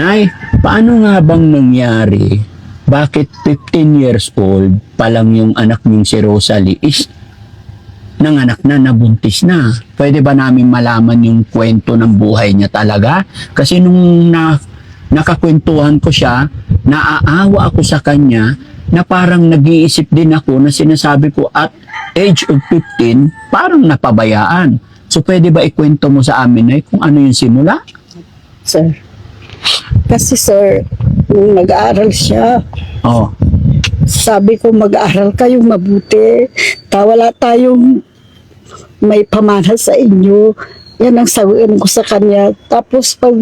Ay, paano nga bang nangyari? Bakit 15 years old pa lang yung anak niyong si Rosalie is nanganak na, nabuntis na? Pwede ba namin malaman yung kwento ng buhay niya talaga? Kasi nung nakakwentuhan ko siya, naaawa ako sa kanya na parang nag-iisip din ako na sinasabi ko at age of 15, parang napabayaan. So pwede ba ikwento mo sa amin ay kung ano yung simula? Sir. Kasi sir, nung nag-aaral siya, Oh. sabi ko mag-aaral kayo mabuti. Wala tayong may pamana sa inyo. Yan ang sabihin ko sa kanya. Tapos pag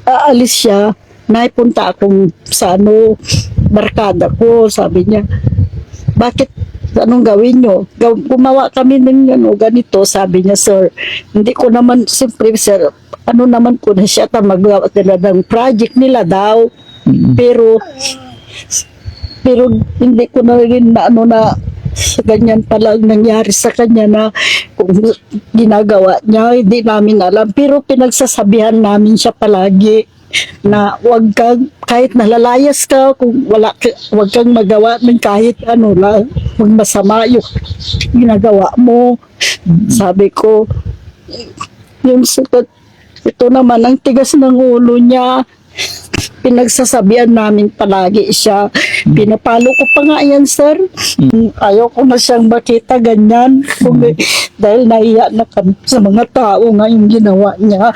aalis siya, naipunta akong sa barkada ko. Sabi niya, bakit anong gawin nyo? Gumawa kami ng ganito. Sabi niya, sir, hindi ko naman, siyempre sir, naman ko na siya magawa nila ng project nila daw. Pero hindi ko na rin na sa ganyan pala nangyari sa kanya na kung ginagawa niya, hindi namin alam. Pero pinagsasabihan namin siya palagi na wag kang, kahit nalalayas ka, kung wag kang magawa ng kahit lang, wag masama yung ginagawa mo. Sabi ko, yung sukat, ito naman ang tigas ng ulo niya. Pinagsasabihan namin palagi siya. Pinapalo ko pa nga yan, sir. Ayaw ko na siyang makita ganyan. Dahil nahiya na kami sa mga tao nga yung ginawa niya.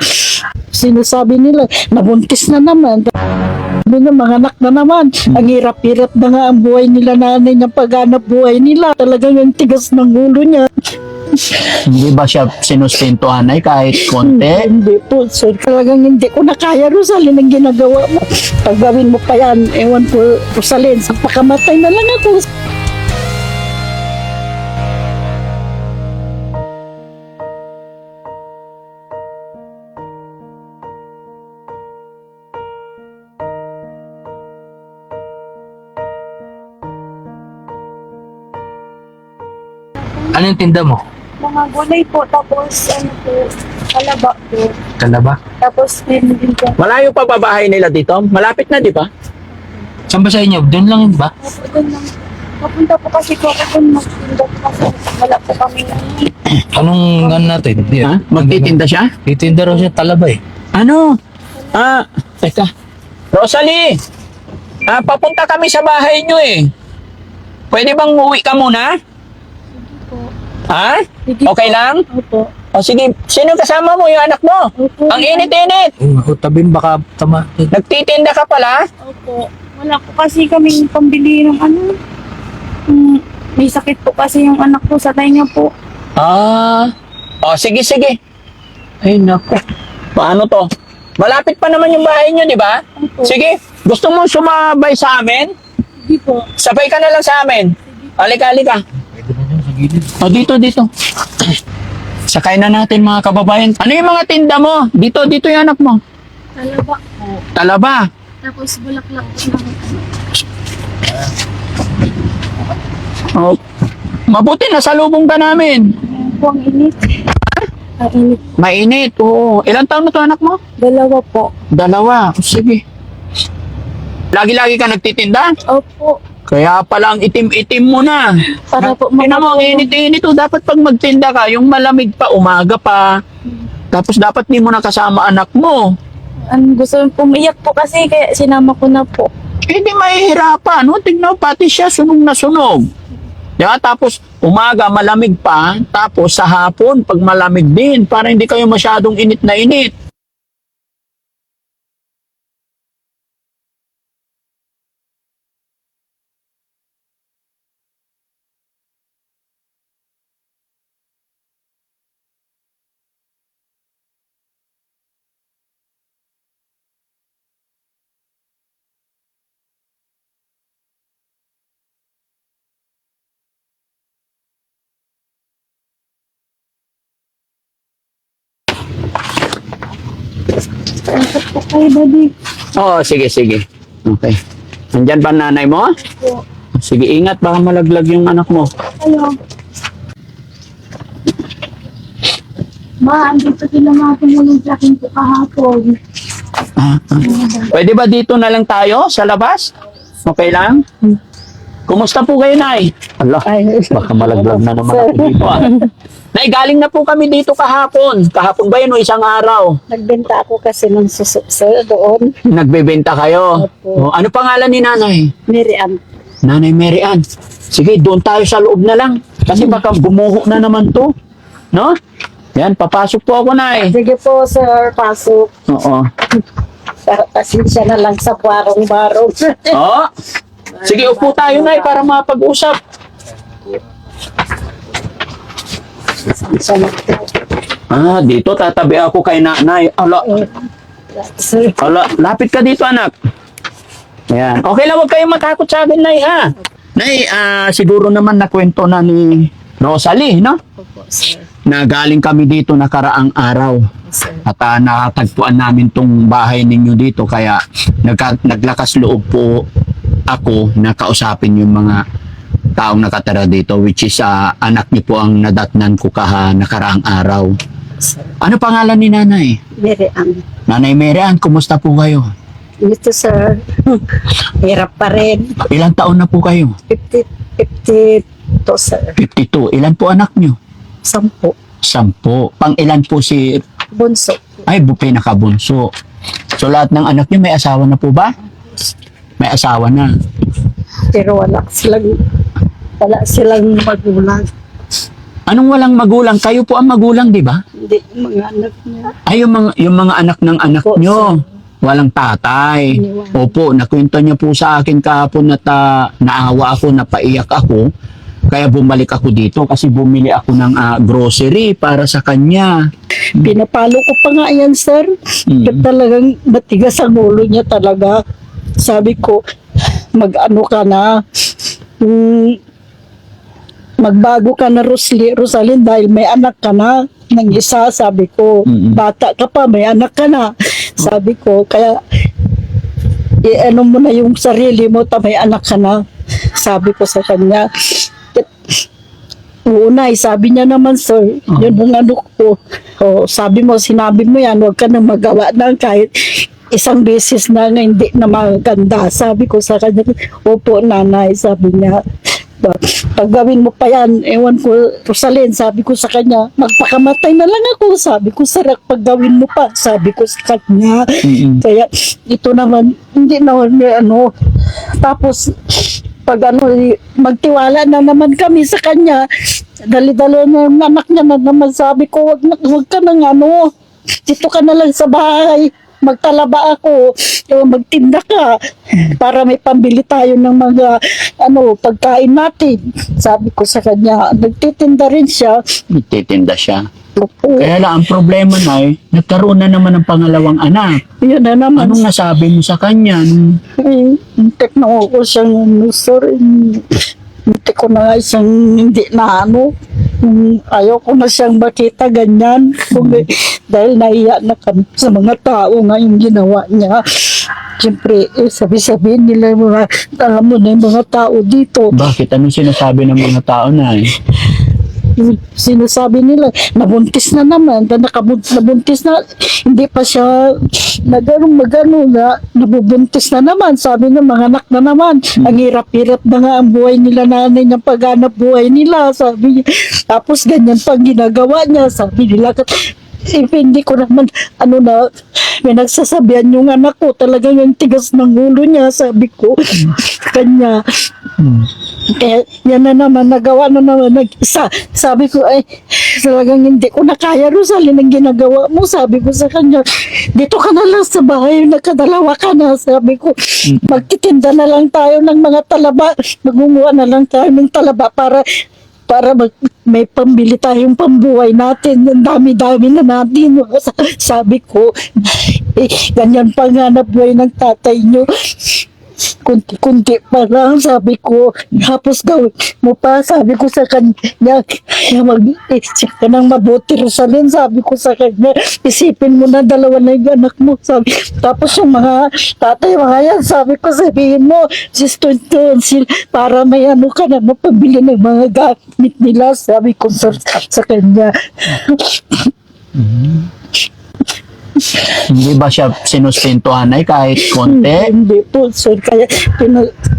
Sinasabi nila, nabuntis na naman. Sabi niya, mga anak na naman. Ang hirap-hirap na nga ang buhay nila, nanay niya, paghanap buhay nila. Talagang yung tigas ng ulo niya. Hindi ba siya sinustentuhan ay kahit konti? Hindi po, sir. Talagang hindi ko na kaya, Rosalyn, ang ginagawa mo. Pag gawin mo pa yan, ewan ko, Rosalyn, sa pakamatay na lang ako. Anong tinda mo? Mga gulay po, tapos kalaba po. Kalaba? Tapos din po. Malayo pa ba bahay nila dito? Malapit na, di ba? Saan ba sa inyo? Doon lang yun ba? Opo, doon lang. Papunta po kasi ko ako doon, magtinda po kasi wala po kami Anong ano natin? Ha? Magtitinda siya? Titinda raw siya talaba eh. Ano? Teka. Rosalie! Papunta kami sa bahay nyo eh. Pwede bang uwi ka muna? po. Ha? Sige Okay po. lang? Opo. O sige, sino kasama mo? Yung anak mo? Opo. Ang init-init. Oh, tabing baka tama. Nagtitinda ka pala? Opo. Wala po kasi kaming pambili ng may sakit po kasi yung anak ko sa tainga po. O sige. Ay, naku. Paano to? Malapit pa naman yung bahay nyo, di ba? Opo. Sige, gusto mo sumabay sa amin? Sige po. Sabay ka na lang sa amin. Halika. Pwede na dyan sa gilid. O, dito. Sakay na natin mga kababayan. Ano yung mga tinda mo? Dito yung anak mo. Kalaba po. Talaba. Tapos bulaklak po ng O, mabuti, nasalubong ka namin. po ang init. Ang init. Mainit, oo. Ilang taon na to anak mo? Dalawa po. 2. Sige. Lagi-lagi ka nagtitinda? Opo. Kaya pala ang itim-itim mo na. Para po Tingnan mo, ang init-init to. Dapat pag magtinda ka, yung malamig pa, umaga pa. Tapos dapat di mo nakasama anak mo. Gusto pumiyak po kasi kaya sinama ko na po. Hindi mahihirapan. No? Tingnan mo, pati siya sunog na sunog. Diba? Tapos umaga malamig pa. Tapos sa hapon, pag malamig din. Para hindi kayo masyadong init na init. Okay, buddy. Oo, sige. Okay. Nandyan ba nanay mo? Po. Sige, ingat. Baka malaglag yung anak mo. Hello. Ma, andito sila mga tumulong sa akin po kahapon. Pwede ba dito na lang tayo sa labas? Okay lang? Kumusta po kayo, Nay? Allah, baka malaglag na naman ako dito. Nay, galing na po kami dito kahapon. Kahapon ba yun o isang araw? Nagbenta ako kasi ng susok sir doon. Nagbebenta kayo? Opo. Ano pangalan ni Nanay? Miriam. Nanay Mary Ann. Sige, doon tayo sa loob na lang. Kasi baka bumuho na naman to. No? Yan, papasok po ako, Nay. Sige po sir, pasok. Oo. Pasensya na lang sa barong-barong. Oo. Sige, upo tayo, Nay, para mapag-usap. Pasensya na po. Dito tatabi ako kay Nanay. Sir, Lapit ka dito, anak. Ayan. Okay lang, huwag kayong matakot sa akin, Nay, ha? Nay, siguro naman nakwento na ni Rosalie, no? opo sir. Na galing kami dito nakaraang araw. Sir. At nakatagpuan namin tong bahay ninyo dito. Kaya naglakas loob po ako na kausapin yung mga taong nakatira dito. Which is anak niyo po ang nadatnan ko nakaraang araw. Sir. Ano pangalan ni Nanay? Miriam. Nanay Mary Ann, kumusta po kayo? Ito sir, hirap pa rin. Ilang taon na po kayo? 52 sir. 52. Ilan po anak niyo? 10. 10. Pang ilan po si... Bunso. Ay, pinakabunso. So lahat ng anak niyo may asawa na po ba? May asawa na. Pero wala silang magulang. Anong walang magulang? Kayo po ang magulang, di ba? Hindi, mga anak niya. Ay, yung mga anak ng anak Opo, nyo. Walang tatay. Iniwan. Opo, nakwento niya po sa akin kahapon na naawa ako, napaiyak ako. Kaya bumalik ako dito kasi bumili ako ng grocery para sa kanya. Pinapalo ko pa nga yan, sir. Talagang matigas ang ulo niya talaga. Sabi ko, mag-ano ka na, magbago ka na, Rosalyn, dahil may anak ka na ng isa. Sabi ko, Mm-mm. bata ka pa, may anak ka na. Sabi ko, kaya, ano mo na yung sarili mo, may anak ka na. Sabi ko sa kanya, Unay, sabi niya naman, sir, yun ang ano ko. Sabi mo, sinabi mo yan, huwag ka na magawa ng kahit isang beses na hindi na maganda. Sabi ko sa kanya, opo nanay, sabi niya, pag gawin mo pa yan, ewan ko, Rosalyn, sabi ko sa kanya, magpakamatay na lang ako. Sabi ko, Sarak, pag gawin mo pa, sabi ko sa kanya. Mm-mm. Kaya, ito naman, hindi naman, tapos, pag magtiwala na naman kami sa kanya, dali-dali na yung anak niya na naman, sabi ko, wag ka nang dito ka na lang sa bahay, magtalaba ako, magtinda ka, para may pambili tayo ng mga, pagkain natin. Sabi ko sa kanya, nagtitinda rin siya. Nagtitinda siya. Opo, Kaya lang, ang problema na nagkaroon na naman ng pangalawang anak. yun na naman. Anong nasabi mo sa kanya? Tekno ko siyang, sir, hindi ko na siyang hindi na ayaw ko na siyang makita ganyan. Dahil naiya na kami sa mga tao nga yung ginawa niya. Siyempre, sabi-sabihin nila yung mga, alam mo na yung mga tao dito. Bakit? Anong sinasabi ng mga tao na Sinasabi nila, nabuntis na naman, nabuntis na, hindi pa siya magano na, nabubuntis na naman, sabi ng mga anak na naman, ang hirap-hirap na nga ang buhay nila, nanay ng paghanap buhay nila, sabi niya, tapos ganyan pang ginagawa niya, sabi nila, hindi ko naman, may nagsasabihan yung anak ko, talagang yung tigas ng ulo niya, sabi ko, kanya, kaya yan na naman, nagawa na naman nag-isa. Sabi ko, talagang hindi ko na kaya, Rosalyn, ang ginagawa mo. Sabi ko sa kanya, dito ka na lang sa bahay, nakadalawa ka na. Sabi ko, magtitinda na lang tayo ng mga talaba. Magunguha na lang tayo ng talaba para may pambili tayong pambuhay natin. Ang dami-dami na natin. Sabi ko, ganyan pa nga na buhay ng tatay nyo. Kunti-kunti pa lang, sabi ko, tapos gawin mo pa, sabi ko sa kanya, mag-isip ka ng mabuti, Rosalyn, sabi ko sa kanya, isipin mo na dalawa na yung anak mo, sabi, tapos yung mga tatay, mga yan, sabi ko, sabihin mo, para may ka na mapabili ng mga gamit nila, sabi ko sa kanya. Hindi ba siya sinustentuhan ay kahit konti? Hindi po, sir. Kaya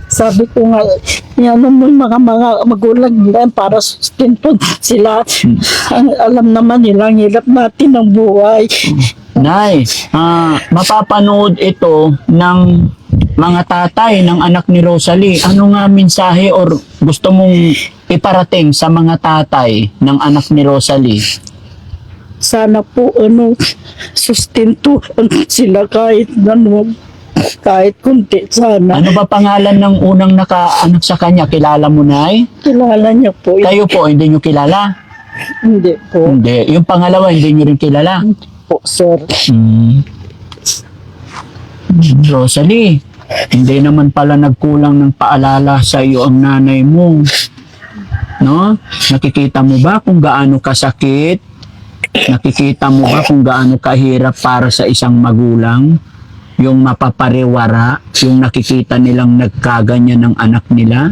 sabi ko nga, yan naman mga magulang nila para sustento sila. Alam naman nila, ang hirap natin ng buhay. Nay, mapapanood ito ng mga tatay ng anak ni Rosalie. Ano nga mensahe or gusto mong iparating sa mga tatay ng anak ni Rosalie? Sana po, sustento sila kahit kahit kunti sana. Ano ba pangalan ng unang nakaanak sa kanya? Kilala mo, Nay? Kilala niya po. Kayo po, hindi nyo kilala? Hindi po. Hindi. Yung pangalawa, hindi nyo rin kilala? Po, sir. Rosalie, hindi naman pala nagkulang ng paalala sa iyo ang nanay mo. No? Nakikita mo ba kung gaano kasakit? Nakikita mo ba kung gaano kahirap para sa isang magulang? Yung mapapariwara, yung nakikita nilang nagkaganyan ng anak nila?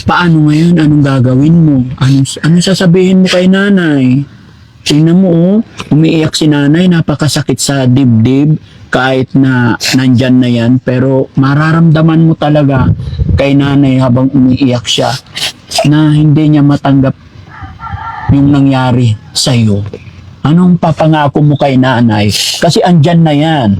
Paano ngayon? Anong gagawin mo? Anong sasabihin mo kay nanay? Tingnan mo, umiiyak si nanay, napakasakit sa dibdib, kahit na nandyan na yan, pero mararamdaman mo talaga kay nanay habang umiiyak siya na hindi niya matanggap yung nangyari sa iyo. Anong papangako mo kay nanay? Kasi andyan na yan.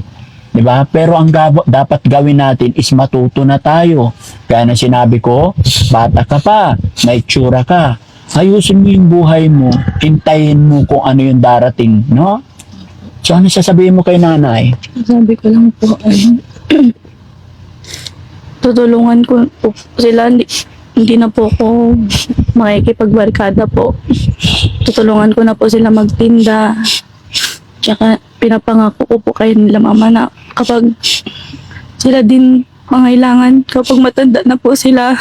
'Di ba? Pero ang dapat gawin natin is matuto na tayo. Kaya na sinabi ko, bata ka pa, may itsura ka. Ayusin mo yung buhay mo, hintayin mo kung ano yung darating, no? So ano sasabihin mo kay nanay? Sabi ko lang po, tutulungan ko po sila. Hindi na po ako makikipagbarkada po. Tutulungan ko na po sila magtinda. Tsaka pinapangako ko po kayo nila mama na kapag sila din mangailangan, kapag matanda na po sila,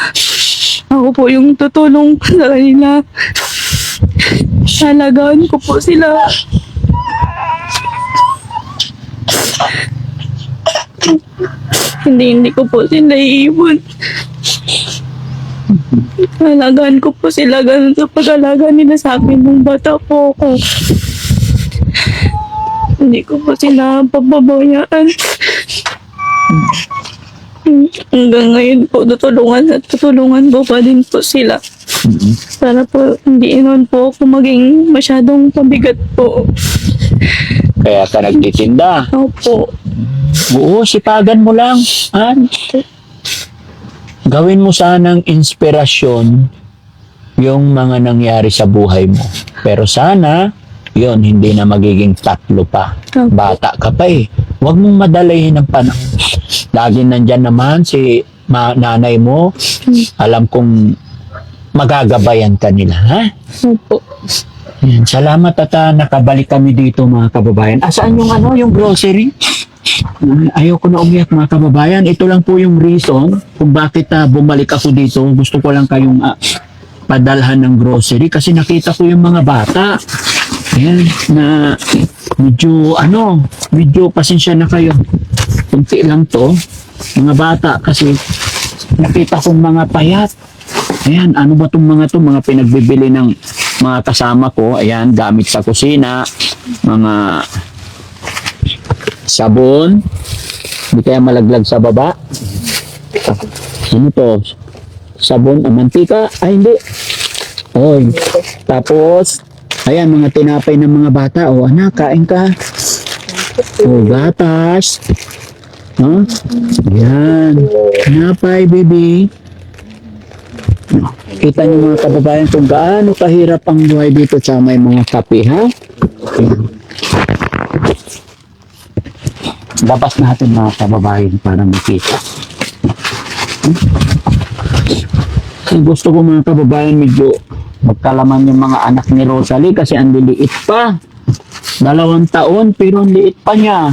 ako po yung tutulong sa kanila. Halagaan ko po sila. Hindi ko po sila iiwan. Halagaan ko po sila ganun sa pag-alaga nila sa akin nung bata po ako. Hindi ko po sila pababayaan. Hanggang ngayon po, tutulungan ko pa din po sila. Para po, hindi nun po ako maging masyadong pabigat po. Kaya ka nagtitinda. Opo. Oo, sipagan mo lang. Gawin mo sanang inspirasyon yung mga nangyari sa buhay mo. Pero sana, yon hindi na magiging tatlo pa. Bata ka pa eh. Huwag mong madalayin ang panahon. Lagi nandyan naman si nanay mo. Alam kong magagabayan ka nila, ha? Opo. Yan. Salamat at nakabalik kami dito mga kababayan. Saan yung yung grocery? Ayoko na umiyak mga kababayan. Ito lang po yung reason kung bakit bumalik ako dito. Gusto ko lang kayong padalhan ng grocery kasi nakita ko yung mga bata. Ayan, na medyo pasensya na kayo. Kunti lang to. Mga bata kasi nakita kong mga payat. Ayan, ano ba itong mga to? Mga pinagbibili ng mga kasama ko. Ayan, gamit sa kusina. Mga sabon. Hindi kaya malaglag sa baba. Ano to? Sabon, mantika? Ay, hindi. Oy. Tapos, ayan, mga tinapay ng mga bata. O, anak, kain ka. O, gatas. Huh? Ayan. Tinapay, baby. Kita niyo mga kababayan kung gaano kahirap ang buhay dito sa may mga kape, ha? Ayan. Labas natin mga kababayan para makita. Kung gusto ko mga kababayan medyo magkalaman yung mga anak ni Rosalie kasi ang liliit pa. 2 taon pero ang liit pa niya.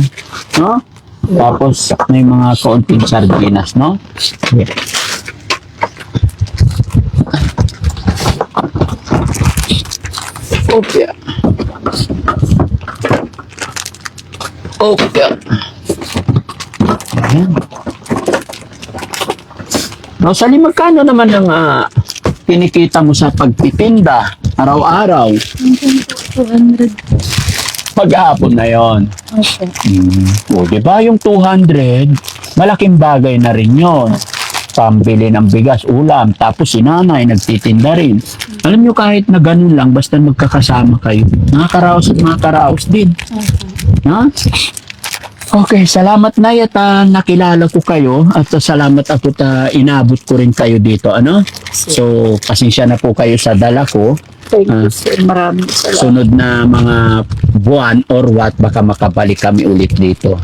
No? Tapos may mga kaunting sardinas, no? Yeah. Okay. Okay. Ayan. Rosalie, magkano naman ang kinikita mo sa pagtitinda araw-araw? 200. Maghapon na yon. Okay. O, di ba yung 200, malaking bagay na rin yon. Pambili ng bigas, ulam, tapos si nanay nagtitinda rin. Alam nyo, kahit na ganun lang, basta magkakasama kayo, nakakaraos at makakaraos din. Ha? Okay, salamat na nakilala ko kayo at salamat ako inabot ko rin kayo dito. Ano? So, pasensya na po kayo sa dala ko. Thank you, sir. Maraming salamat. Sunod na mga buwan or what, baka makabalik kami ulit dito.